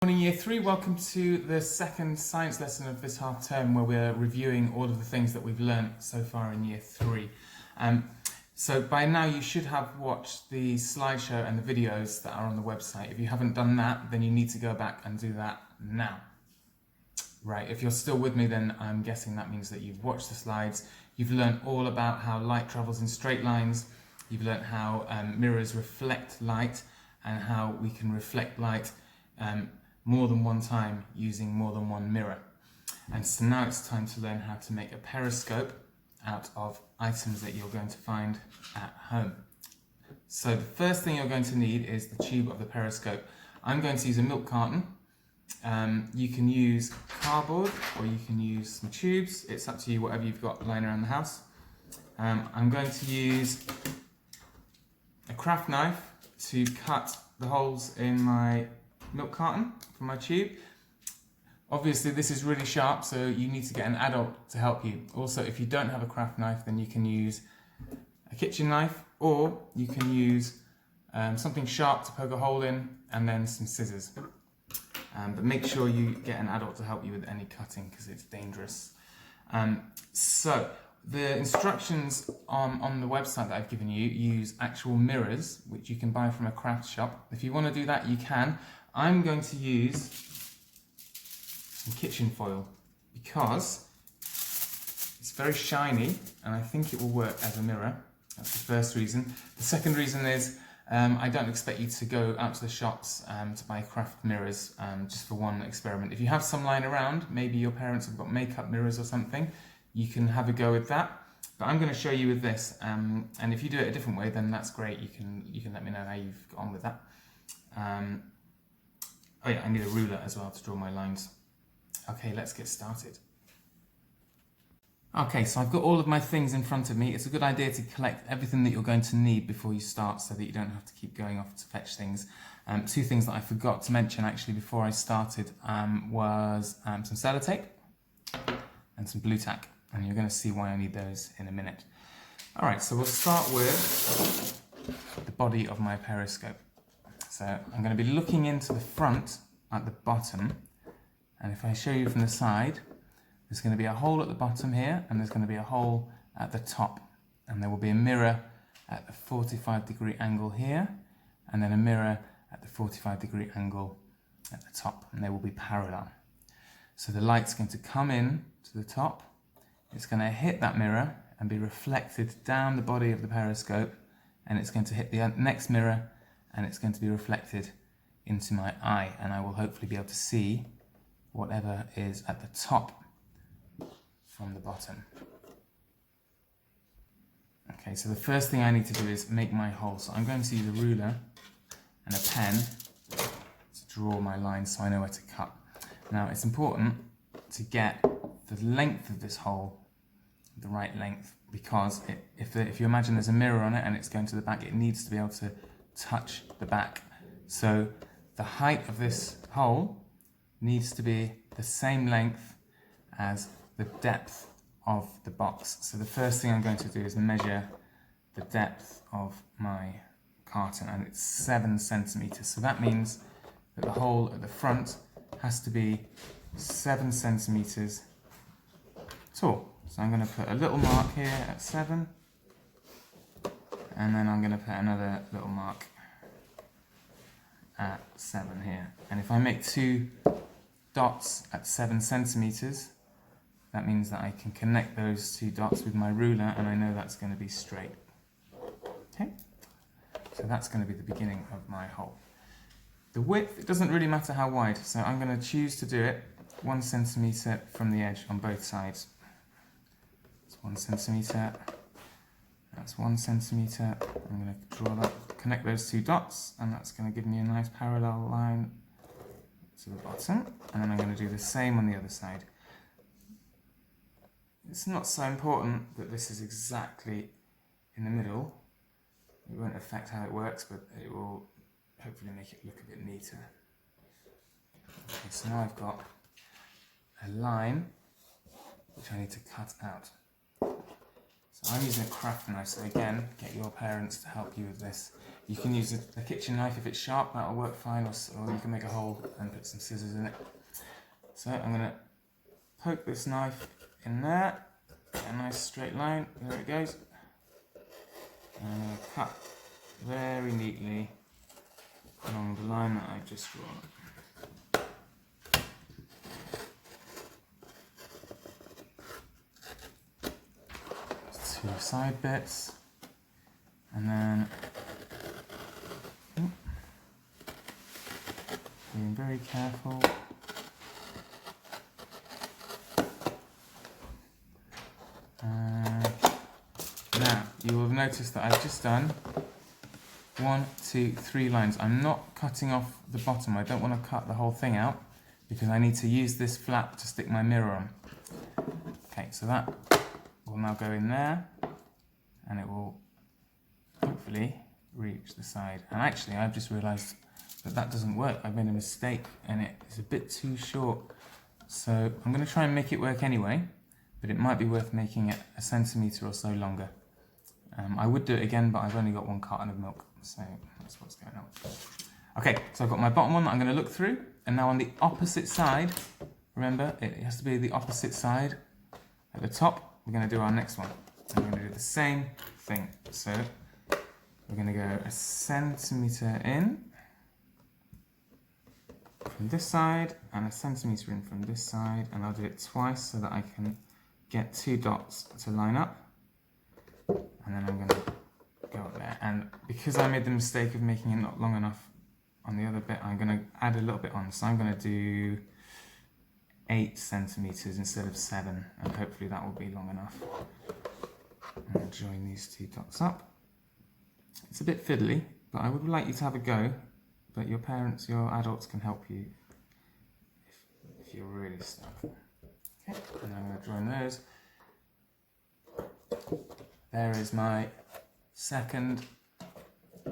Morning Year 3, welcome to the second science lesson of this half term where we're reviewing all of the things that we've learned so far in Year 3. So by now you should have watched the slideshow and the videos that are on the website. If you haven't done that, then you need to go back and do that now. Right, if you're still with me, then I'm guessing that means that you've watched the slides. You've learned all about how light travels in straight lines. You've learned how mirrors reflect light and how we can reflect light more than one time using more than one mirror. And so now it's time to learn how to make a periscope out of items that you're going to find at home. So the first thing you're going to need is the tube of the periscope. I'm going to use a milk carton. You can use cardboard or you can use some tubes. It's up to you, whatever you've got lying around the house. I'm going to use a craft knife to cut the holes in my milk carton for my tube. Obviously this is really sharp, so you need to get an adult to help you. Also, if you don't have a craft knife, then you can use a kitchen knife, or you can use something sharp to poke a hole in, and then some scissors. But make sure you get an adult to help you with any cutting because it's dangerous. So the instructions on the website that I've given you use actual mirrors, which you can buy from a craft shop. If you want to do that, you can. I'm going to use some kitchen foil because it's very shiny and I think it will work as a mirror. That's the first reason. The second reason is I don't expect you to go out to the shops to buy craft mirrors just for one experiment. If you have some lying around, maybe your parents have got makeup mirrors or something, you can have a go with that. But I'm going to show you with this, and if you do it a different way, then that's great. You can let me know how you've got on with that. Oh yeah, I need a ruler as well to draw my lines. Okay, let's get started. Okay, so I've got all of my things in front of me. It's a good idea to collect everything that you're going to need before you start so that you don't have to keep going off to fetch things. Two things that I forgot to mention actually before I started was some sellotape and some blue tack, and you're going to see why I need those in a minute. Alright, so we'll start with the body of my periscope. So I'm going to be looking into the front at the bottom, and if I show you from the side, there's going to be a hole at the bottom here, and there's going to be a hole at the top, and there will be a mirror at the 45-degree angle here, and then a mirror at the 45-degree angle at the top, and they will be parallel. So the light's going to come in to the top, it's going to hit that mirror and be reflected down the body of the periscope, and it's going to hit the next mirror, and it's going to be reflected into my eye, and I will hopefully be able to see whatever is at the top from the bottom. Okay, so the first thing I need to do is make my hole. So I'm going to use a ruler and a pen to draw my lines so I know where to cut. Now it's important to get the length of this hole the right length, because if you imagine there's a mirror on it and it's going to the back, it needs to be able to touch the back. So the height of this hole needs to be the same length as the depth of the box. So the first thing I'm going to do is measure the depth of my carton, and it's 7 centimeters. So that means that the hole at the front has to be 7 centimeters tall. So I'm going to put a little mark here at 7, and then I'm going to put another little mark at 7 here. And if I make 2 dots at 7 centimeters, that means that I can connect those 2 dots with my ruler, and I know that's going to be straight. Okay, so that's going to be the beginning of my hole. The width, it doesn't really matter how wide, so I'm going to choose to do it 1 centimeter from the edge on both sides. It's 1 centimeter, that's 1 centimeter. I'm going to draw that, connect those 2 dots, and that's going to give me a nice parallel line to the bottom, and then I'm going to do the same on the other side. It's not so important that this is exactly in the middle. It won't affect how it works, but it will hopefully make it look a bit neater. Okay, so now I've got a line which I need to cut out. So I'm using a craft knife, so again, get your parents to help you with this. You can use a kitchen knife if it's sharp, that'll work fine, or you can make a hole and put some scissors in it. So I'm going to poke this knife in there, get a nice straight line, there it goes. And I'm going to cut very neatly along the line that I've just drawn. Two side bits, and then being very careful. Now you will have noticed that I've just done 1, 2, 3 lines. I'm not cutting off the bottom. I don't want to cut the whole thing out because I need to use this flap to stick my mirror on. Okay, so that will now go in there, and it will hopefully reach the side. And actually, I've just realised that that doesn't work. I've made a mistake, and it's a bit too short. So I'm going to try and make it work anyway, but it might be worth making it 1 centimetre or so longer. I would do it again, but I've only got 1 carton of milk, so that's what's going on. Okay, so I've got my bottom one that I'm going to look through, and now on the opposite side, remember, it has to be the opposite side. At the top, we're going to do our next one. I'm going to do the same thing. So we're going to go 1 centimetre in from this side and 1 centimetre in from this side, and I'll do it twice so that I can get 2 dots to line up. And then I'm going to go up there. And because I made the mistake of making it not long enough on the other bit, I'm going to add a little bit on. So I'm going to do 8 centimetres instead of 7, and hopefully that will be long enough. I'm going to join these 2 dots up. It's a bit fiddly, but I would like you to have a go, but your parents, your adults can help you if you're really stuck. Okay, and I'm going to join those. There is my second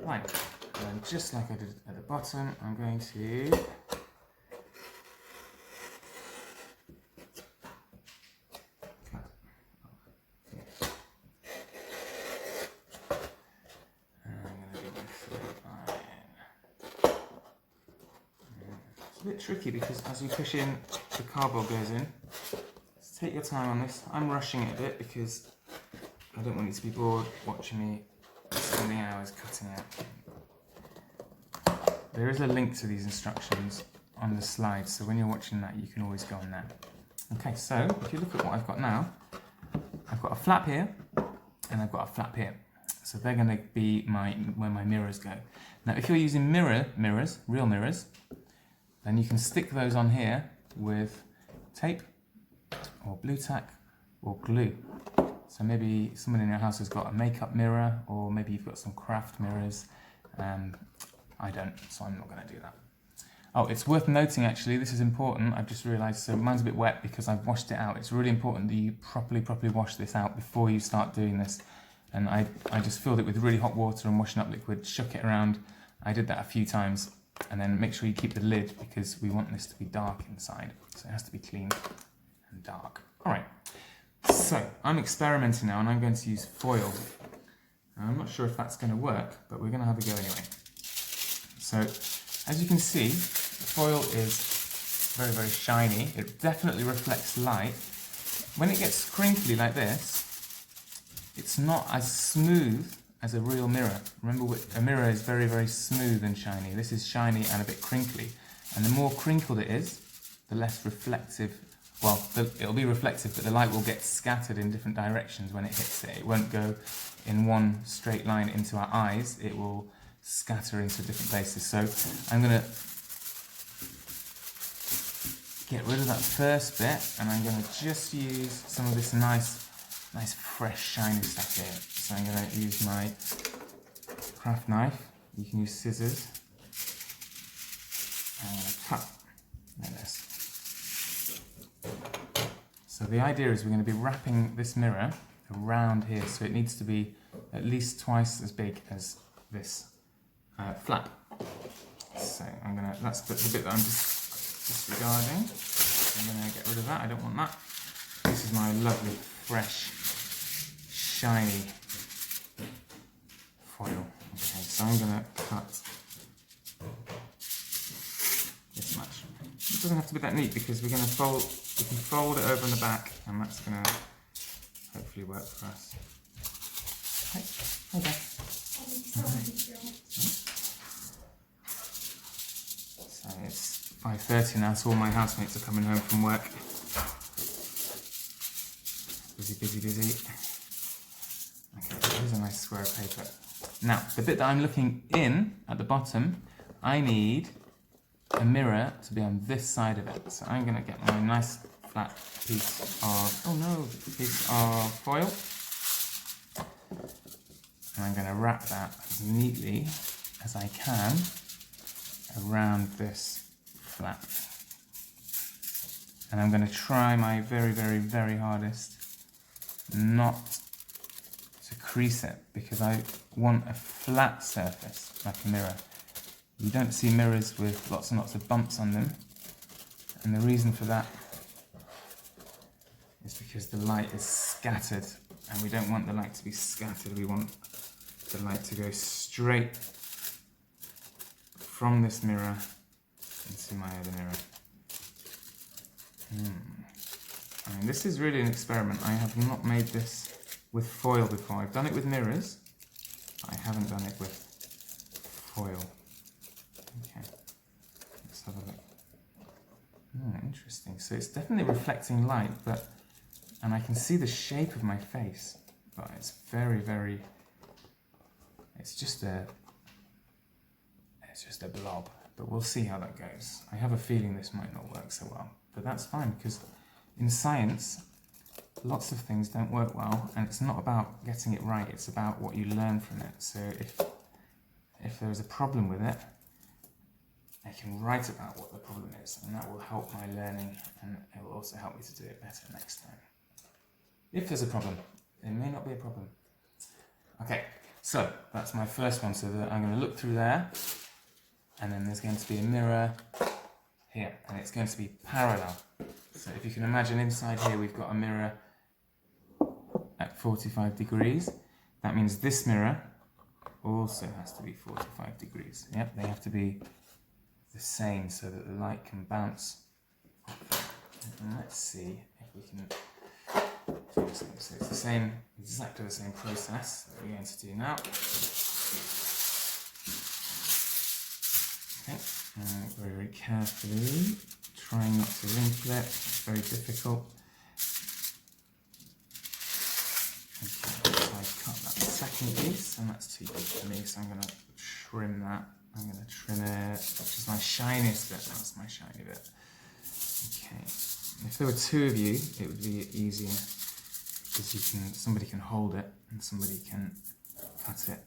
line. And just like I did at the bottom, I'm going to cut. And I'm going to do my 3rd line. It's a bit tricky because as you push in, the cardboard goes in. So take your time on this. I'm rushing it a bit because I don't want you to be bored watching me spending hours cutting out. There is a link to these instructions on the slide, so when you're watching that, you can always go on there. Okay, so if you look at what I've got now, I've got a flap here, and I've got a flap here. So they're going to be where my mirrors go. Now, if you're using mirrors, real mirrors, then you can stick those on here with tape, or blue tack, or glue. So maybe someone in your house has got a makeup mirror, or maybe you've got some craft mirrors. I don't, so I'm not going to do that. Oh, it's worth noting actually, this is important, I've just realised, so mine's a bit wet because I've washed it out. It's really important that you properly wash this out before you start doing this. And I just filled it with really hot water and washing up liquid, shook it around. I did that a few times, and then make sure you keep the lid because we want this to be dark inside. So it has to be clean and dark. All right. So, I'm experimenting now and I'm going to use foil. Now, I'm not sure if that's going to work, but we're going to have a go anyway. So, as you can see, the foil is very, very shiny. It definitely reflects light. When it gets crinkly like this, it's not as smooth as a real mirror. Remember, a mirror is very, very smooth and shiny. This is shiny and a bit crinkly. And the more crinkled it is, the less reflective. Well, it'll be reflective, but the light will get scattered in different directions when it hits it. It won't go in one straight line into our eyes. It will scatter into different places. So I'm going to get rid of that first bit, and I'm going to just use some of this nice fresh shiny stuff here. So I'm going to use my craft knife. You can use scissors. And I'm going to cut like this. So the idea is we're going to be wrapping this mirror around here, so it needs to be at least twice as big as this flap. So I'm going to, that's the bit that I'm disregarding. I'm going to get rid of that, I don't want that. This is my lovely, fresh, shiny foil. Okay, so I'm going to cut this much. It doesn't have to be that neat because we can fold it over in the back, and that's going to hopefully work for us. Okay. So it's 5:30 now, so all my housemates are coming home from work. Busy. Okay, here's a nice square of paper. Now, the bit that I'm looking in at the bottom, I need a mirror to be on this side of it. So I'm going to get my nice flat piece of foil. And I'm going to wrap that as neatly as I can around this flap. And I'm going to try my very hardest not to crease it, because I want a flat surface like a mirror. You don't see mirrors with lots and lots of bumps on them, and the reason for that is because the light is scattered, and we don't want the light to be scattered. We want the light to go straight from this mirror into my other mirror. I mean, this is really an experiment. I have not made this with foil before. I've done it with mirrors. I haven't done it with foil. Okay, let's have a look. Interesting. So it's definitely reflecting light, and I can see the shape of my face, but it's very. It's just a blob. But we'll see how that goes. I have a feeling this might not work so well, but that's fine, because in science, lots of things don't work well, and it's not about getting it right, it's about what you learn from it. So if there's a problem with it, I can write about what the problem is, and that will help my learning, and it will also help me to do it better next time. If there's a problem, it may not be a problem. Okay, so that's my first one. So that I'm going to look through there, and then there's going to be a mirror here, and it's going to be parallel. So if you can imagine, inside here we've got a mirror at 45 degrees. That means this mirror also has to be 45 degrees. Yep, they have to be the same so that the light can bounce. And let's see if we can do this. So it's the same, exactly the same process that we're going to do now. Okay, very carefully, trying not to wrinkle it. It's very difficult. Okay, so I cut that second piece, and that's too big for me, so I'm going to trim that. I'm going to trim it, which is my shiniest bit. That's my shiny bit. Okay, if there were two of you, it would be easier, because somebody can hold it and somebody can cut it.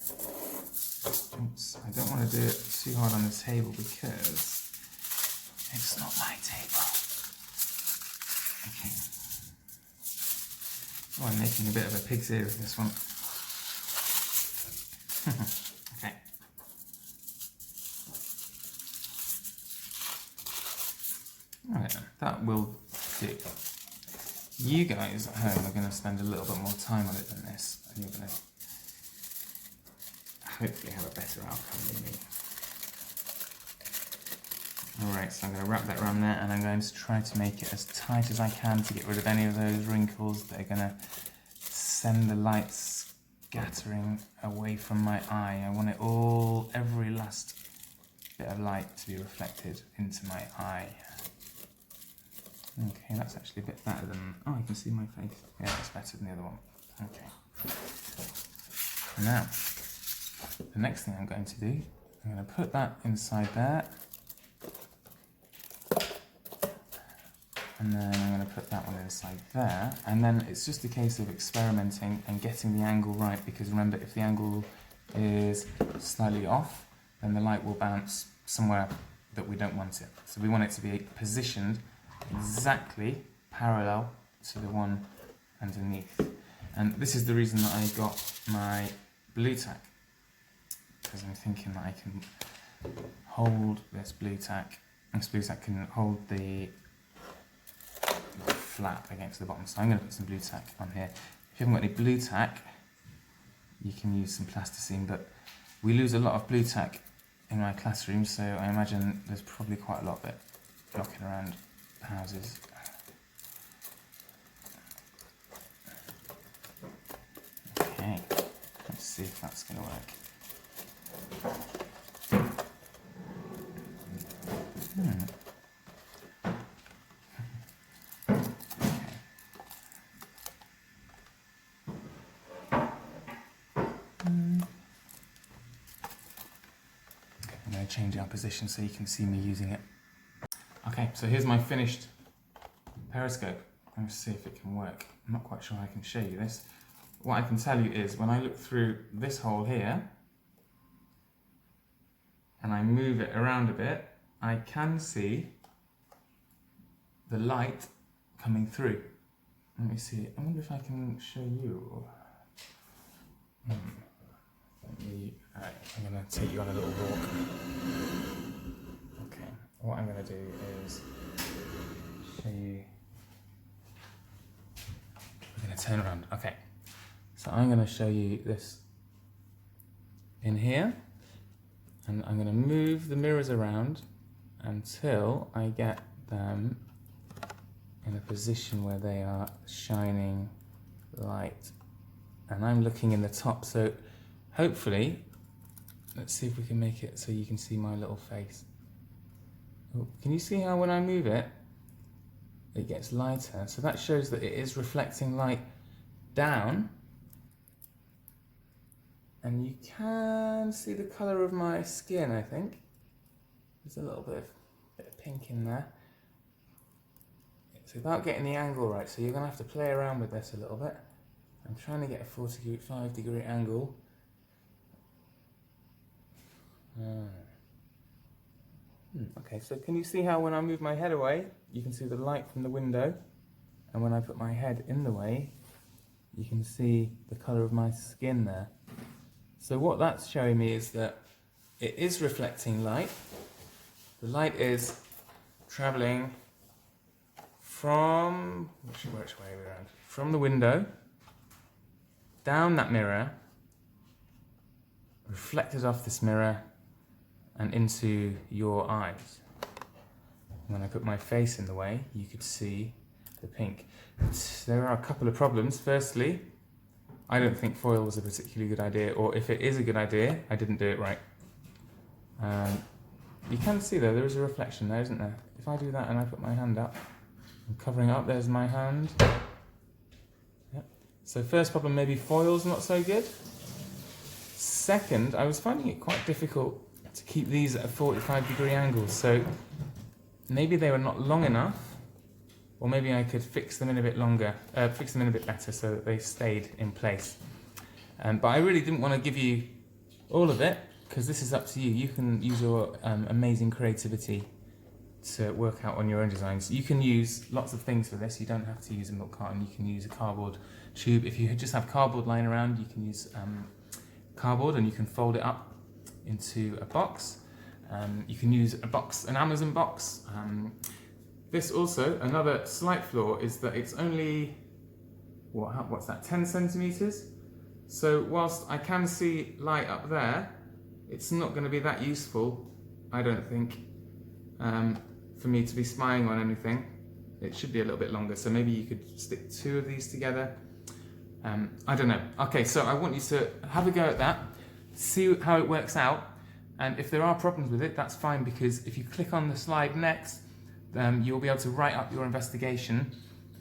Oops, I don't want to do it too hard on the table because it's not my table. Okay. Oh, I'm making a bit of a pig's ear with this one. Okay. Alright then, that will do. You guys at home are going to spend a little bit more time on it than this, and you're going to hopefully have a better outcome than me. Alright, so I'm going to wrap that around there, and I'm going to try to make it as tight as I can to get rid of any of those wrinkles that are going to send the light scattering away from my eye. I want it all, every last bit of light to be reflected into my eye. Okay, that's actually a bit better than... Oh, I can see my face. Yeah, that's better than the other one. Okay. Now, the next thing I'm going to do, I'm going to put that inside there. And then I'm going to put that one inside there. And then it's just a case of experimenting and getting the angle right, because remember, if the angle is slightly off, then the light will bounce somewhere that we don't want it. So we want it to be positioned exactly parallel to the one underneath. And this is the reason that I got my blue tack, because I'm thinking that I can hold this blue tack. This blue tack can hold the flap against the bottom. So I'm going to put some blue tack on here. If you haven't got any blue tack, you can use some plasticine, but we lose a lot of blue tack in my classroom, so I imagine there's probably quite a lot of it knocking around houses. Okay, let's see if that's going to work. I'm going to change our position so you can see me using it. Okay, so here's my finished periscope. I'm going to see if it can work. I'm not quite sure I can show you this. What I can tell you is when I look through this hole here and I move it around a bit, I can see the light coming through. Let me see. I wonder if I can show you. Alright, I'm going to take you on a little walk. Okay, what I'm going to do is show you. We're going to turn around. Okay, so I'm going to show you this in here, and I'm going to move the mirrors around until I get them in a position where they are shining light. And I'm looking in the top, so hopefully, let's see if we can make it so you can see my little face. Oh, can you see how when I move it, it gets lighter? So that shows that it is reflecting light down. And you can see the colour of my skin, I think. There's a little bit of pink in there. It's about getting the angle right, so you're going to have to play around with this a little bit. I'm trying to get a 45-degree angle. Okay, so can you see how when I move my head away, you can see the light from the window, and when I put my head in the way, you can see the colour of my skin there. So what that's showing me is that it is reflecting light. The light is travelling from, which way are we around? From the window, down that mirror, reflected off this mirror, and into your eyes. When I put my face in the way, you could see the pink. There are a couple of problems. Firstly, I don't think foil was a particularly good idea, or if it is a good idea, I didn't do it right. You can see though, there is a reflection there, isn't there? If I do that and I put my hand up, I'm covering up, there's my hand. Yep. So first problem, maybe foil's not so good. Second, I was finding it quite difficult to keep these at a 45-degree angle, so maybe they were not long enough, or maybe I could fix them in a bit longer, fix them in a bit better so that they stayed in place. But I really didn't want to give you all of it, because this is up to you. You can use your amazing creativity to work out on your own designs. You can use lots of things for this. You don't have to use a milk carton. You can use a cardboard tube. If you just have cardboard lying around, you can use cardboard and you can fold it up into a box. You can use a box, an Amazon box. This also, another slight flaw is that it's only, what's that, 10 centimeters? So whilst I can see light up there, it's not going to be that useful, I don't think, for me to be spying on anything. It should be a little bit longer, so maybe you could stick two of these together. I don't know. Okay, so I want you to have a go at that, see how it works out, and if there are problems with it, that's fine, because if you click on the slide next, you'll be able to write up your investigation,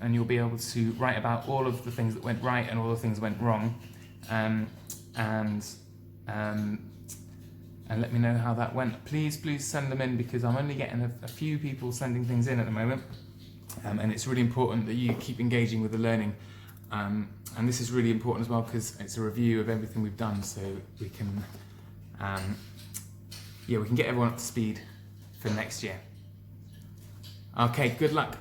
and you'll be able to write about all of the things that went right and all the things that went wrong, and let me know how that went. Please send them in, because I'm only getting a few people sending things in at the moment, and it's really important that you keep engaging with the learning. And this is really important as well, because it's a review of everything we've done, so we can get everyone up to speed for next year. Okay, good luck.